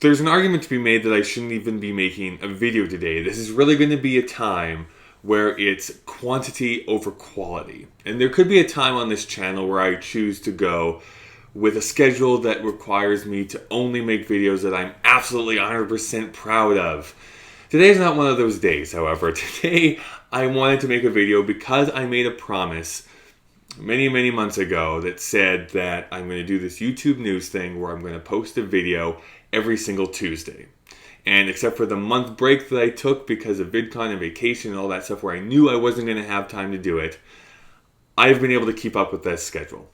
there's an argument to be made that I shouldn't even be making a video today. This is really going to be a time where it's quantity over quality. And there could be a time on this channel where I choose to go with a schedule that requires me to only make videos that I'm absolutely 100% proud of. Today's not one of those days, however. Today, I wanted to make a video because I made a promise many months ago that said that I'm going to do this YouTube news thing where I'm going to post a video every single Tuesday. And except for the month break that I took because of VidCon and vacation and all that stuff where I knew I wasn't going to have time to do it, I've been able to keep up with that schedule.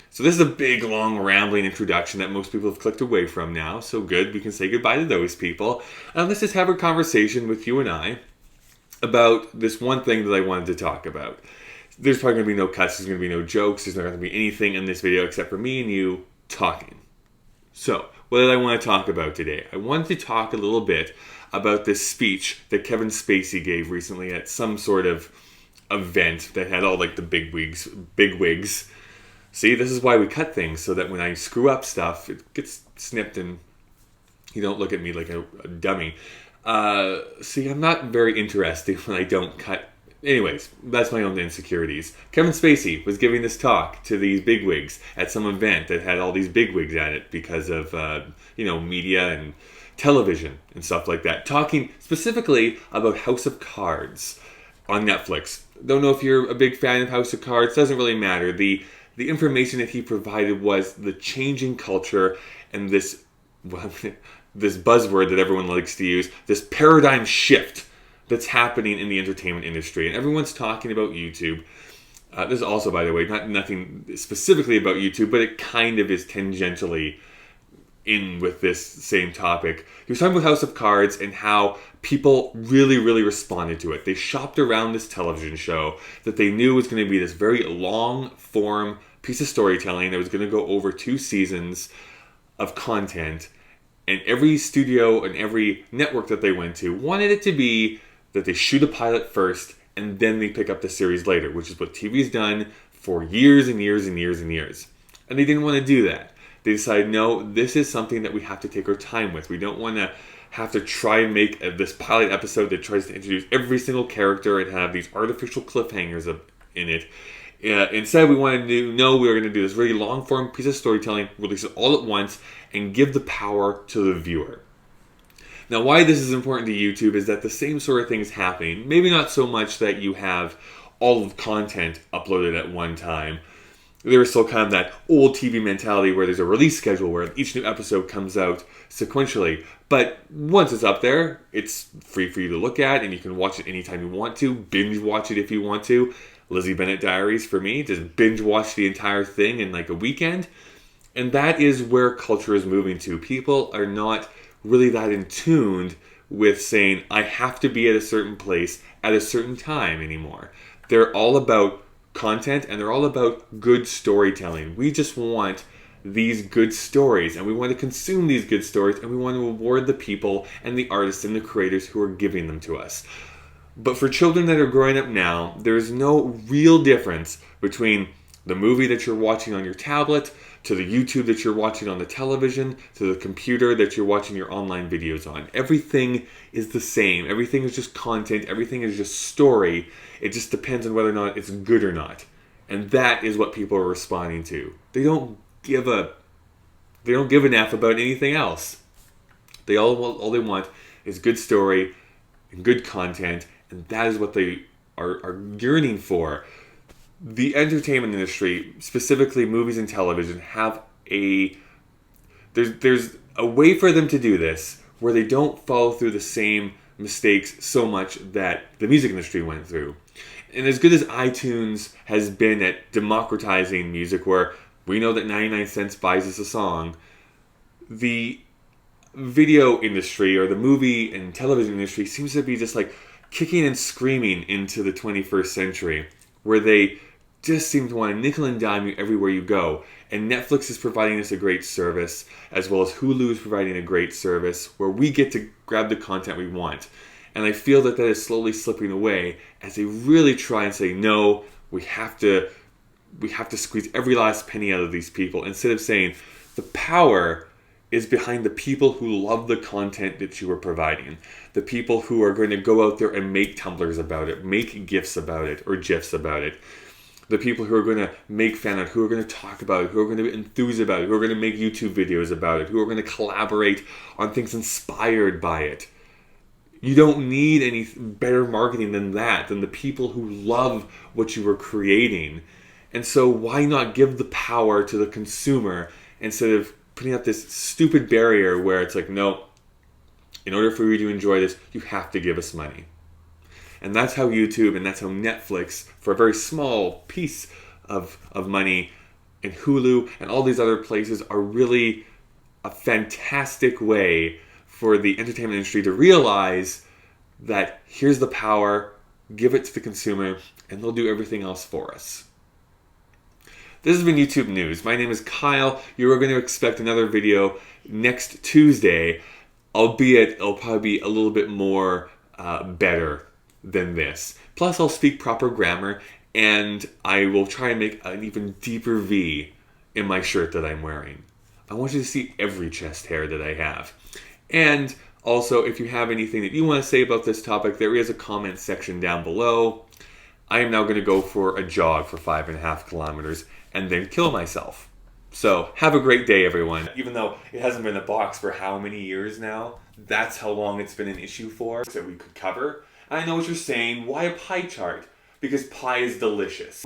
So this is a big, long, rambling introduction that most people have clicked away from now. So good, we can say goodbye to those people. And let's just have a conversation with you and I about this one thing that I wanted to talk about. There's probably going to be no cuts, there's going to be no jokes, there's not going to be anything in this video except for me and you talking. So, what did I want to talk about today? I wanted to talk a little bit about this speech that Kevin Spacey gave recently at some sort of event that had all like the big wigs. See, this is why we cut things, so that when I screw up stuff, it gets snipped and you don't look at me like a dummy. See, I'm not very interesting when I don't cut. Anyways, that's my own insecurities. Kevin Spacey was giving this talk to these bigwigs at some event that had all these bigwigs at it because of, media and television and stuff like that. Talking specifically about House of Cards on Netflix. Don't know if you're a big fan of House of Cards. Doesn't really matter. The information that he provided was the changing culture and this buzzword that everyone likes to use, this paradigm shift that's happening in the entertainment industry. And everyone's talking about YouTube. This is also, by the way, nothing specifically about YouTube, but it kind of is tangentially in with this same topic. He was talking about House of Cards and how people really responded to it. They shopped around this television show that they knew was going to be this very long-form piece of storytelling that was going to go over 2 seasons of content. And every studio and every network that they went to wanted it to be that they shoot a pilot first and then they pick up the series later, which is what TV's done for years and years. And they didn't want to do that. They decided, no, this is something that we have to take our time with. We don't want to have to try and make this pilot episode that tries to introduce every single character and have these artificial cliffhangers in it. Instead, we wanted to know we were going to do this really long-form piece of storytelling, release it all at once, and give the power to the viewer. Now, why this is important to YouTube is that the same sort of thing is happening. Maybe not so much that you have all of content uploaded at one time. There is still kind of that old TV mentality where there's a release schedule where each new episode comes out sequentially. But once it's up there, it's free for you to look at, and you can watch it anytime you want to, binge watch it if you want to. Lizzie Bennett Diaries, for me, just binge watch the entire thing in like a weekend. And that is where culture is moving to. People are not really that in tune with saying, I have to be at a certain place at a certain time anymore. They're all about content and they're all about good storytelling. We just want these good stories and we want to consume these good stories and we want to reward the people and the artists and the creators who are giving them to us. But for children that are growing up now, there is no real difference between the movie that you're watching on your tablet, to the YouTube that you're watching on the television, to the computer that you're watching your online videos on. Everything is the same. Everything is just content. Everything is just story. It just depends on whether or not it's good or not. And that is what people are responding to. They don't give an F about anything else. All they want is good story and good content, and that is what they are yearning for. The entertainment industry, specifically movies and television, have there's a way for them to do this where they don't follow through the same mistakes so much that the music industry went through. And as good as iTunes has been at democratizing music, where we know that 99 cents buys us a song, the video industry or the movie and television industry seems to be just like kicking and screaming into the 21st century, where they just seem to want to nickel and dime you everywhere you go. And Netflix is providing us a great service, as well as Hulu is providing a great service, where we get to grab the content we want. And I feel that is slowly slipping away as they really try and say, no, we have to squeeze every last penny out of these people, instead of saying the power is behind the people who love the content that you are providing. The people who are going to go out there and make Tumblrs about it, make GIFs about it, or GIFs about it. The people who are going to make fan art, who are going to talk about it, who are going to enthuse about it, who are going to make YouTube videos about it, who are going to collaborate on things inspired by it. You don't need any better marketing than that, than the people who love what you are creating. And so why not give the power to the consumer instead of putting up this stupid barrier where it's like, no, in order for you to enjoy this, you have to give us money. And that's how YouTube and that's how Netflix, for a very small piece of money, and Hulu and all these other places are really a fantastic way for the entertainment industry to realize that here's the power, give it to the consumer, and they'll do everything else for us. This has been YouTube News. My name is Kyle. You are going to expect another video next Tuesday, albeit it'll probably be a little bit more better than this. Plus, I'll speak proper grammar, and I will try and make an even deeper V in my shirt that I'm wearing. I want you to see every chest hair that I have. And also, if you have anything that you want to say about this topic, there is a comment section down below. I am now going to go for a jog for 5.5 kilometers and then kill myself. So, have a great day, everyone. Even though it hasn't been in the box for how many years now, that's how long it's been an issue for that we could cover. I know what you're saying. Why a pie chart? Because pie is delicious.